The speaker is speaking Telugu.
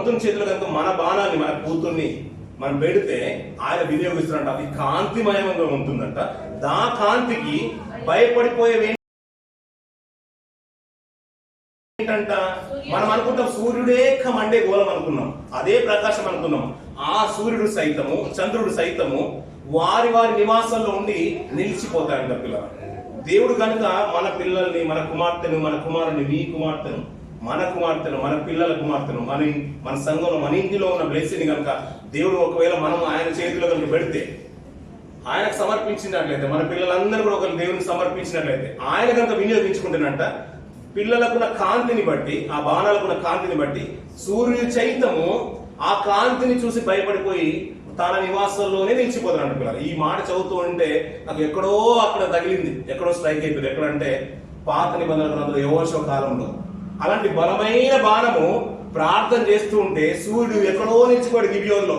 భగవంతుని చేతిలో కనుక మన బాణాన్ని, మన కూతుర్ని మనం పెడితే ఆయన వినియోగిస్తున్నట్ట, అది కాంతిమయంగా ఉంటుందంట. దా కాంతికి భయపడిపోయేవి ఏంటంట, మనం అనుకుంటాం సూర్యుడే మండే గోళం అనుకున్నాం, అదే ప్రకాశం అనుకున్నాం. ఆ సూర్యుడు సైతము, చంద్రుడు సైతము వారి వారి నివాసంలో ఉండి నిలిచిపోతాయంట పిల్లలు. దేవుడు కనుక మన పిల్లల్ని, మన కుమార్తెను, మన కుమారుని, మీ కుమార్తెను, మన కుమార్తెను, మన పిల్లల కుమార్తెను, మన సంఘంలో, మన ఇంటిలో ఉన్న బ్లెస్సింగ్ కనుక దేవుడు ఒకవేళ మనం ఆయన చేతిలో కనుక పెడితే, ఆయనకు సమర్పించినట్లయితే, మన పిల్లలందరూ కూడా ఒకరు దేవునికి సమర్పించినట్లయితే, ఆయన కనుక వినియోగించుకుంటున్నట్ట, పిల్లలకున్న కాంతిని బట్టి, ఆ బాణాలకున్న కాంతిని బట్టి సూర్యుడు చైతము ఆ కాంతిని చూసి భయపడిపోయి తన నివాసంలోనే నిలిచిపోతాడు పిల్లలు. ఈ మాట చదువుతూ ఉంటే నాకు ఎక్కడో అక్కడ తగిలింది, ఎక్కడో స్ట్రైక్ అయిపోయింది. ఎక్కడంటే పాత నిబంధన గ్రంథంలో యెహోషువ కాలంలో అలాంటి బలమైన బాణము ప్రార్థన చేస్తూ ఉంటే సూర్యుడు ఎక్కడో నిలిచిపోయాడు గిబియోనులో.